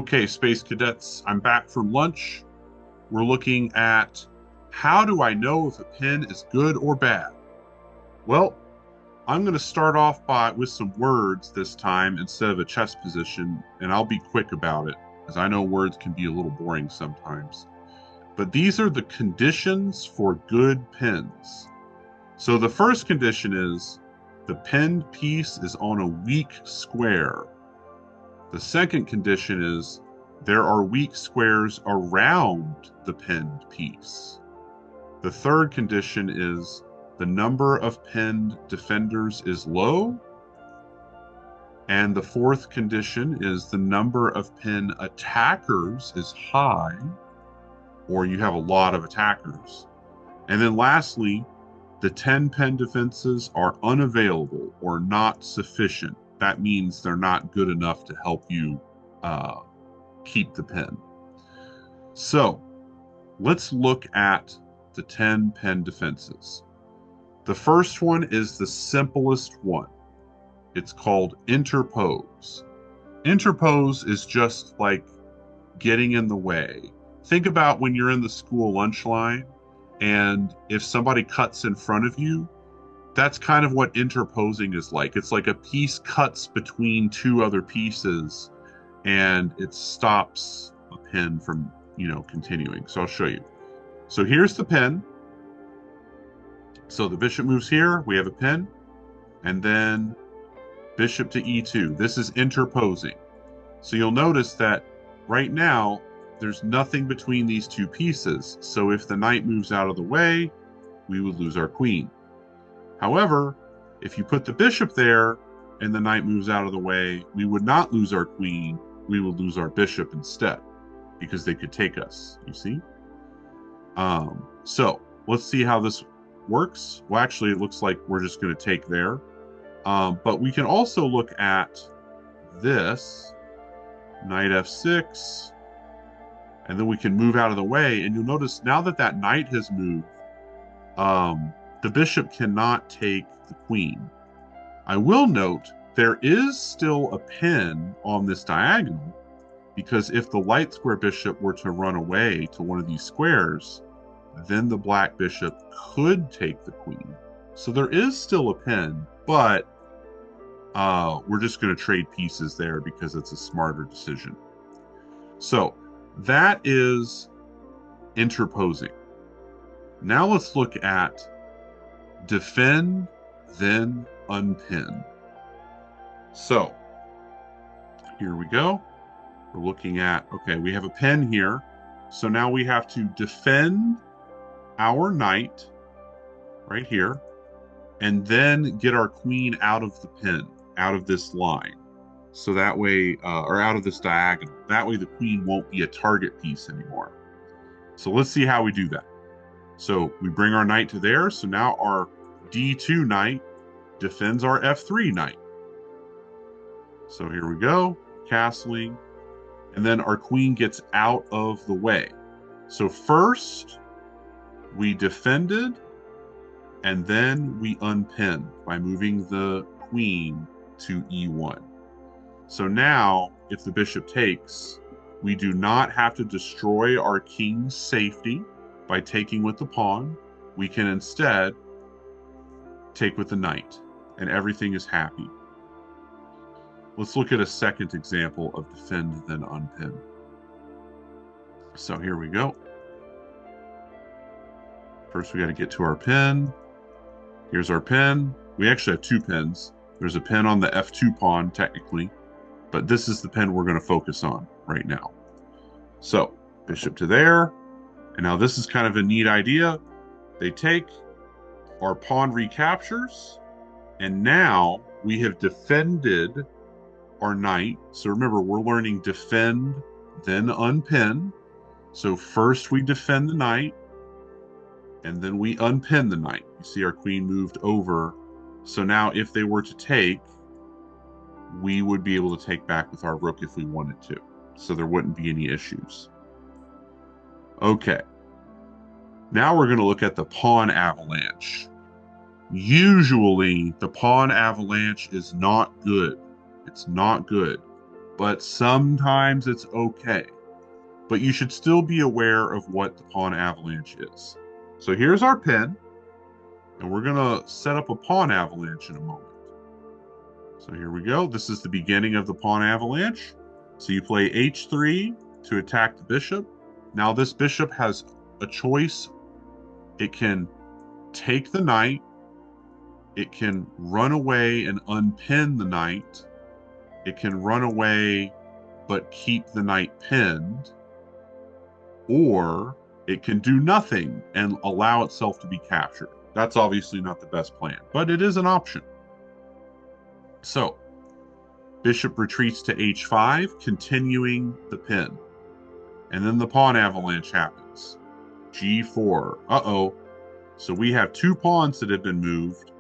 Okay, Space Cadets, I'm back from lunch. We're looking at how do I know if a pen is good or bad? Well, I'm going to start off with some words this time instead of a chess position, and I'll be quick about it, because I know words can be a little boring sometimes. But these are the conditions for good pens. So the first condition is the penned piece is on a weak square. The second condition is there are weak squares around the penned piece. The third condition is the number of penned defenders is low. And the fourth condition is the number of pen attackers is high, or you have a lot of attackers. And then lastly, the 10 pen defenses are unavailable or not sufficient. That means they're not good enough to help you keep the pen. So let's look at the 10 pen defenses. The first one is the simplest one. It's called interpose. Interpose is just like getting in the way. Think about when you're in the school lunch line, and if somebody cuts in front of you, that's kind of what interposing is like. It's like a piece cuts between two other pieces, and it stops a pen from, continuing. So I'll show you. So here's the pen. So the bishop moves here, we have a pen, and then bishop to e2. This is interposing. So you'll notice that right now, there's nothing between these two pieces. So if the knight moves out of the way, we would lose our queen. However, if you put the bishop there and the knight moves out of the way, we would not lose our queen. We would lose our bishop instead, because they could take us, you see? So let's see how this works. Well, actually, it looks like we're just going to take there. But we can also look at this, knight f6, and then we can move out of the way. And you'll notice now that that knight has moved, the bishop cannot take the queen. I will note there is still a pen on this diagonal, because if the light square bishop were to run away to one of these squares, then the black bishop could take the queen. So there is still a pen, but we're just going to trade pieces there because it's a smarter decision. So that is interposing. Now let's look at defend, then unpin. So here we go. We're looking at, okay, we have a pen here. So now we have to defend our knight right here, and then get our queen out of the pen, out of this line. So that way, or out of this diagonal. That way the queen won't be a target piece anymore. So let's see how we do that. So we bring our knight to there. So now our d2 knight defends our f3 knight. So here we go, castling. And then our queen gets out of the way. So first we defended, and then we unpinned by moving the queen to e1. So now, if the bishop takes, we do not have to destroy our king's safety by taking with the pawn. We can instead take with the knight, and everything is happy. Let's look at a second example of defend, then unpin. So here we go. First, we got to get to our pin. Here's our pin. We actually have two pins. There's a pin on the f2 pawn, technically, but this is the pin we're going to focus on right now. So, bishop to there. And now this is kind of a neat idea. They take, our pawn recaptures, and now we have defended our knight. So remember, we're learning defend, then unpin. So first we defend the knight, and then we unpin the knight. You see our queen moved over. So now if they were to take, we would be able to take back with our rook if we wanted to. So there wouldn't be any issues. Okay. Now we're going to look at the pawn avalanche. Usually the pawn avalanche is not good. It's not good. but sometimes it's okay. But you should still be aware of what the pawn avalanche is. So here's our pin, and we're gonna set up a pawn avalanche in a moment. So here we go. This is the beginning of the pawn avalanche. So you play h3 to attack the bishop. Now this bishop has a choice. It can take the knight. It can run away and unpin the knight. It can run away but keep the knight pinned. Or it can do nothing and allow itself to be captured. That's obviously not the best plan, but it is an option. So, bishop retreats to h5, continuing the pin. And then the pawn avalanche happens. g4. Uh-oh. So we have two pawns that have been moved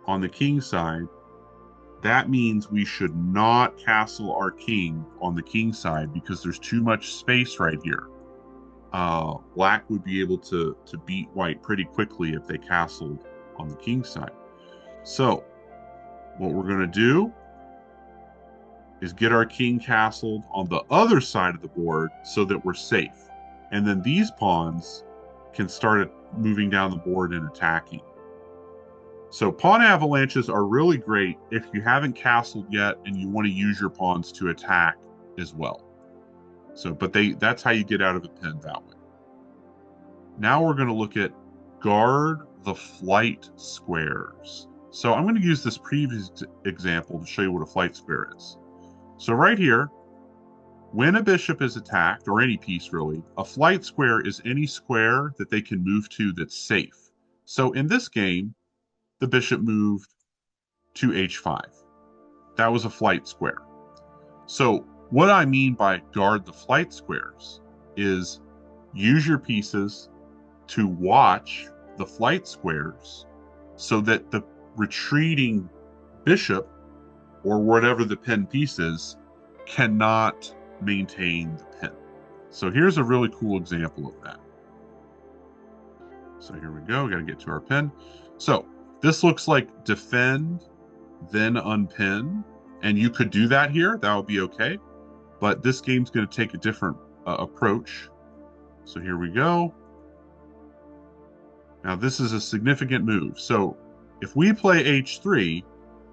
on the king side. That means we should not castle our king on the king side because there's too much space right here. Black would be able to beat white pretty quickly if they castled on the king side. So what we're going to do is get our king castled on the other side of the board so that we're safe. And then these pawns can start moving down the board and attacking. So pawn avalanches are really great if you haven't castled yet and you want to use your pawns to attack as well. So, but that's how you get out of a pin that way. Now we're going to look at guard the flight squares. So I'm going to use this previous example to show you what a flight square is. So right here, when a bishop is attacked, or any piece really, a flight square is any square that they can move to that's safe. So in this game, the bishop moved to h5. That was a flight square. So what I mean by guard the flight squares is use your pieces to watch the flight squares so that the retreating bishop, or whatever the pin piece is, cannot maintain the pin. So here's a really cool example of that. So here we go, got to get to our pin. So this looks like defend, then unpin, and you could do that here, that would be okay. But this game's going to take a different approach. So here we go. Now this is a significant move. So if we play h3,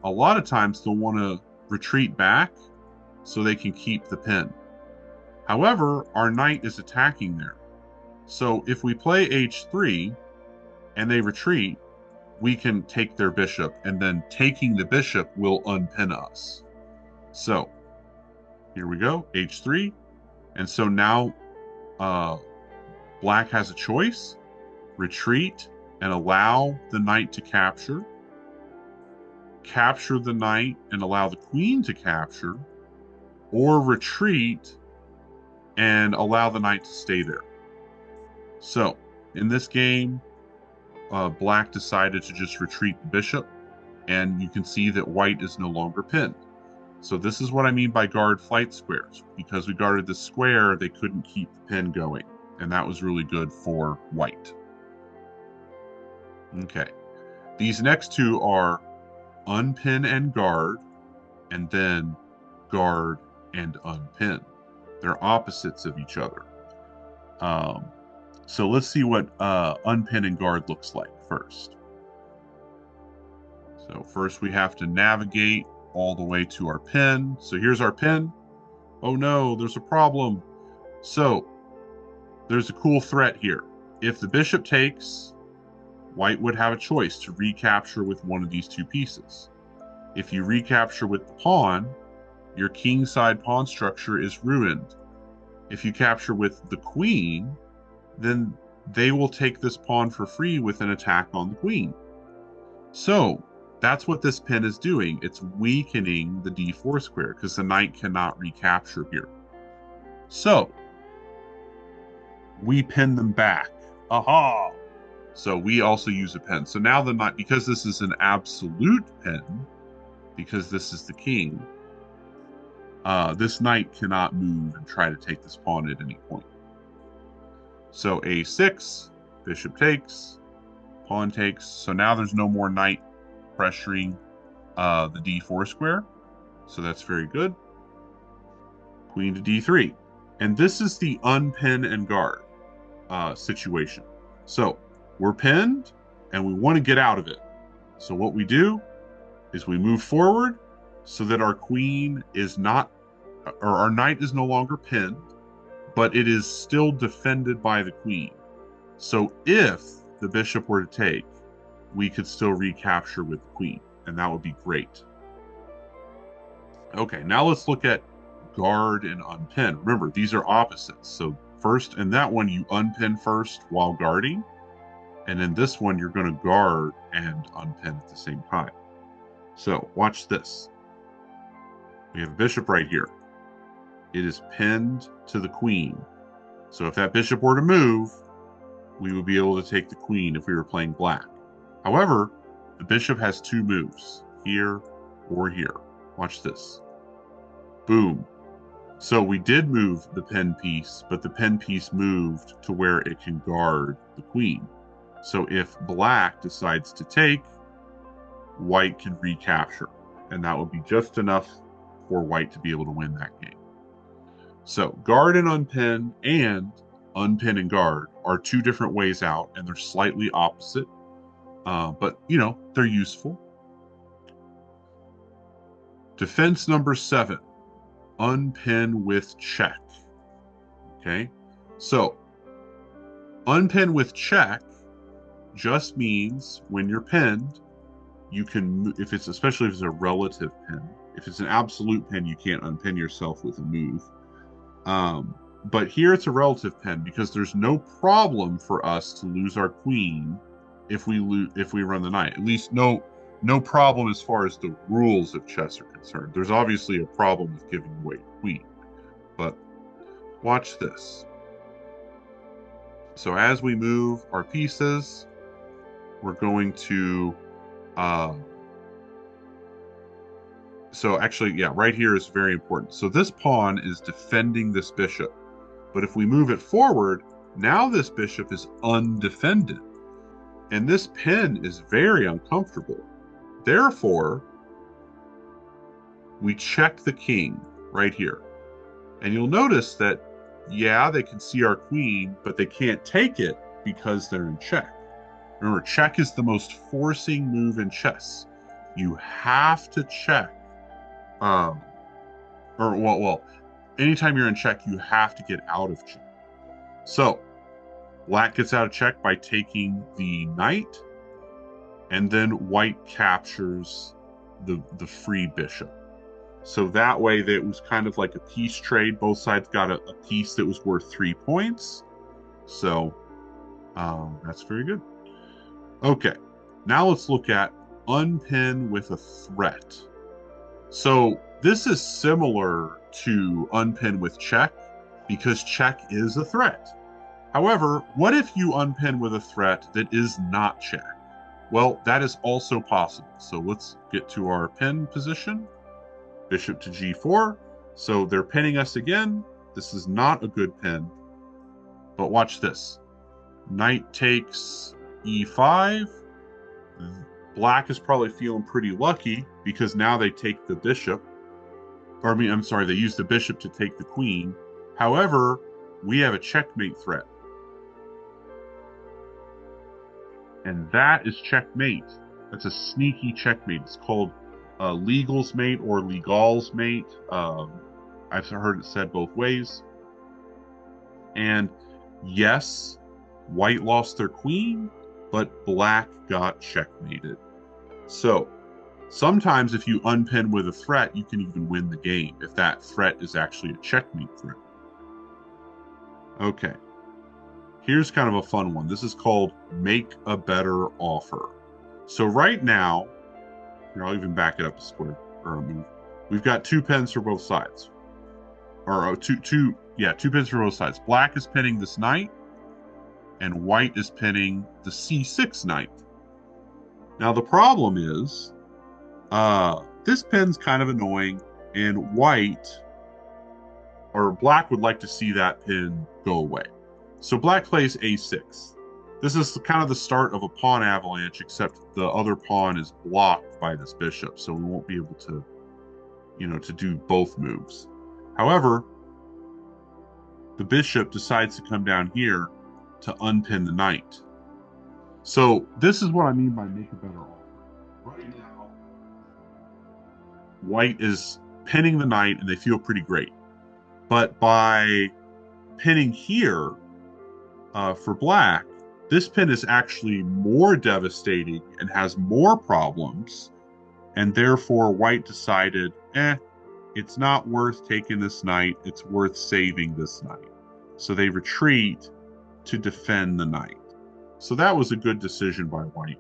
a lot of times they'll want to retreat back so they can keep the pin. However, our knight is attacking there. So if we play h3 and they retreat, we can take their bishop, and then taking the bishop will unpin us. So here we go, h3. And so now black has a choice: retreat and allow the knight to capture, capture the knight and allow the queen to capture, or retreat and allow the knight to stay there. So in this game, black decided to just retreat the bishop, and you can see that white is no longer pinned. So this is what I mean by guard flight squares. Because we guarded the square, they couldn't keep the pin going, and that was really good for white. Okay, these next two are unpin and guard, and then guard and unpin. They're opposites of each other. So let's see what unpin and guard looks like first. So first we have to navigate all the way to our pin. So here's our pin. Oh no, there's a problem. So there's a cool threat here. If the bishop takes, white would have a choice to recapture with one of these two pieces. If you recapture with the pawn, your king side pawn structure is ruined. If you capture with the queen, then they will take this pawn for free with an attack on the queen. So that's what this pin is doing. It's weakening the d4 square because the knight cannot recapture here. So we pin them back. Aha! So we also use a pin. So now the knight, because this is an absolute pin, because this is the king, this knight cannot move and try to take this pawn at any point. So a6, bishop takes, pawn takes. So now there's no more knight pressuring the d4 square. So that's very good. queen to d3. And this is the unpin and guard situation. So we're pinned and we want to get out of it. So what we do is we move forward so that our queen is not, or our knight is no longer pinned, but it is still defended by the queen. So if the bishop were to take, we could still recapture with the queen, and that would be great. Okay, now let's look at guard and unpin. Remember, these are opposites. So first, in that one, you unpin first while guarding, and in this one, you're going to guard and unpin at the same time. So watch this. We have a bishop right here. It is pinned to the queen. So if that bishop were to move, we would be able to take the queen if we were playing black. However, the bishop has two moves, here or here. Watch this. Boom. So we did move the pin piece, but the pin piece moved to where it can guard the queen. So if black decides to take, white can recapture, and that would be just enough for white to be able to win that game. So guard and unpin and guard are two different ways out, and they're slightly opposite, but you know, they're useful. Defense number 7, unpin with check. Okay, so unpin with check just means when you're pinned, you can, especially if it's a relative pin. If it's an absolute pin, you can't unpin yourself with a move. But here it's a relative pin because there's no problem for us to lose our queen if we run the knight. At least no problem as far as the rules of chess are concerned. There's obviously a problem with giving away the queen, but watch this. So as we move our pieces, we're going to so actually, yeah, right here is very important. So this pawn is defending this bishop. But if we move it forward, now this bishop is undefended. And this pin is very uncomfortable. Therefore, we check the king right here. And you'll notice that, yeah, they can see our queen, but they can't take it because they're in check. Remember, check is the most forcing move in chess. You have to check. Anytime you're in check, you have to get out of check. So, black gets out of check by taking the knight, and then white captures the free bishop. So that way, it was kind of like a piece trade. Both sides got a piece that was worth 3 points. So, that's very good. Okay, now let's look at unpin with a threat. So this is similar to unpin with check because check is a threat. However, what if you unpin with a threat that is not check? Well, that is also possible. So let's get to our pin position. Bishop to g4. So they're pinning us again. This is not a good pin. But watch this. Knight takes e5. Black is probably feeling pretty lucky because now they take the bishop. They use the bishop to take the queen. However, we have a checkmate threat. And that is checkmate. That's a sneaky checkmate. It's called legal's mate or legal's mate. I've heard it said both ways. And yes, white lost their queen, but black got checkmated. So sometimes if you unpin with a threat, you can even win the game if that threat is actually a checkmate threat. Okay, here's kind of a fun one. This is called make a better offer. So right now, here, I'll even back it up a square or a move. We've got 2 pins for both sides. Or two pins for both sides. Black is pinning this knight, and white is pinning the c6 knight. Now the problem is, this pin's kind of annoying, and black would like to see that pin go away. So black plays a6. This is kind of the start of a pawn avalanche, except the other pawn is blocked by this bishop, so we won't be able to, to do both moves. However, the bishop decides to come down here to unpin the knight. So this is what I mean by make a better offer. Right now, white is pinning the knight and they feel pretty great. But by pinning here for black, this pin is actually more devastating and has more problems. And therefore, white decided, it's not worth taking this knight. It's worth saving this knight. So they retreat to defend the knight. So that was a good decision by white,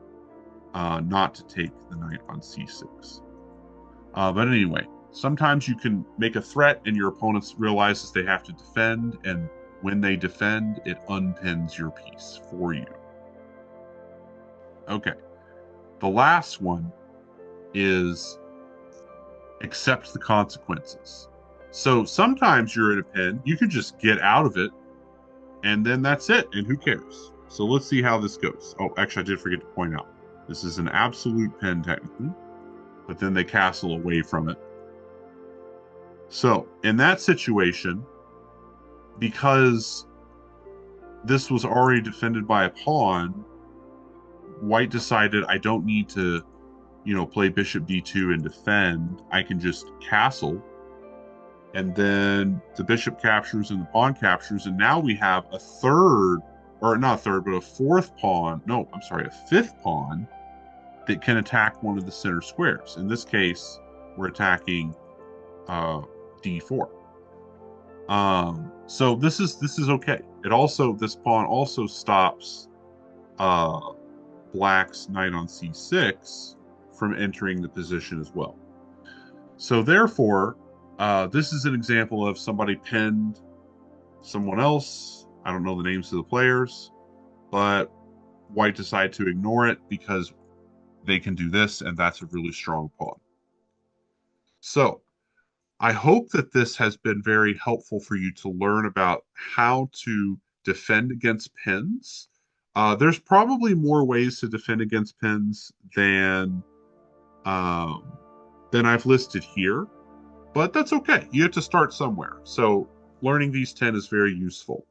not to take the knight on c6. But anyway, sometimes you can make a threat and your opponent realizes they have to defend, and when they defend, it unpins your piece for you. Okay, the last one is accept the consequences. So sometimes you're in a pin, you can just get out of it, and then that's it, and who cares? So let's see how this goes. Oh, actually, I did forget to point out, this is an absolute pin technically, but then they castle away from it. So in that situation, because this was already defended by a pawn, white decided I don't need to, play bishop d2 and defend. I can just castle, and then the bishop captures and the pawn captures, and now we have a third, or not a third, but a fourth pawn. No, I'm sorry, a fifth pawn that can attack one of the center squares. In this case, we're attacking d4. So this is okay. This pawn also stops black's knight on c6 from entering the position as well. So therefore, this is an example of somebody pinned someone else. I don't know the names of the players, but white decided to ignore it because they can do this, and that's a really strong pawn. So I hope that this has been very helpful for you to learn about how to defend against pins. There's probably more ways to defend against pins than I've listed here, but that's okay. You have to start somewhere. So learning these 10 is very useful.